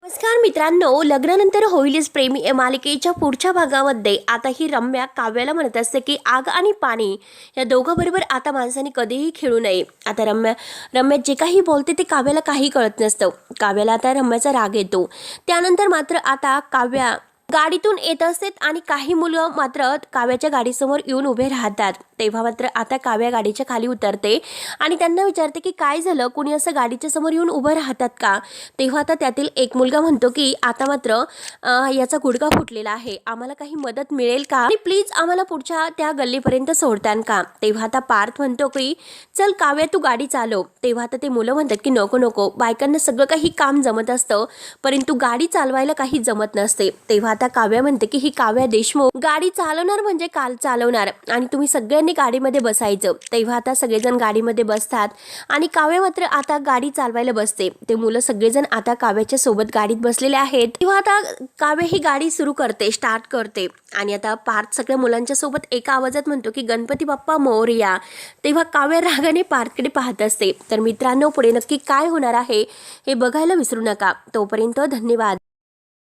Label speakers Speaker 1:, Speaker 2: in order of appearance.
Speaker 1: नमस्कार मित्रांनो, लग्नानंतर होईलच प्रेमी या मालिकेच्या पुढच्या भागामध्ये आता ही रम्या काव्याला म्हणत असते की आग आणि पाणी या दोघांबरोबर आता माणसाने कधीही खेळू नये. आता रम्या जे काही बोलते ते काव्याला काही कळत नसतं. काव्याला आता रम्याचा राग येतो. त्यानंतर मात्र आता काव्या गाडीतून येत असते आणि काही मुलं मात्र काव्याच्या गाडीसमोर येऊन उभे राहतात. तेव्हा मात्र आता काव्या गाडीच्या खाली उतरते आणि त्यांना विचारते की काय झालं, कुणी असं गाडीच्या समोर येऊन उभं राहतात का. तेव्हा आता त्यातील एक मुलगा म्हणतो की आता मात्र याचा गुडघा फुटलेला आहे, आम्हाला काही मदत मिळेल का आणि प्लीज आम्हाला पुढच्या त्या गल्लीपर्यंत सोडतान का. तेव्हा आता पार्थ म्हणतो की चल काव्या तू गाडी चालव. तेव्हा आता ते मुलं म्हणतात की नको नको, बायकांना सगळं काही काम जमत असतं परंतु गाडी चालवायला काही जमत नसते. तेव्हा आता काव्या म्हणते की ही काव्या देशमुख गाडी चालवणार म्हणजे काल चालवणार आणि तुम्ही सगळ्यांनी गाडीमध्ये बसायचं. तेव्हा आता सगळेजण गाडीमध्ये बसतात आणि काव्या मात्र आता गाडी चालवायला बसते. ते मुलं सगळेजण आता काव्याच्या सोबत गाडीत बसलेले आहेत. तेव्हा आता काव्या ही गाडी सुरू करते, स्टार्ट करते आणि आता पार्थ सगळ्या मुलांच्या सोबत एका आवाजात म्हणतो की गणपती बाप्पा मोरया. तेव्हा काव्या रागाने पार्थकडे पाहत असते. तर मित्रांनो, पुढे नक्की काय होणार आहे हे बघायला विसरू नका. तोपर्यंत धन्यवाद.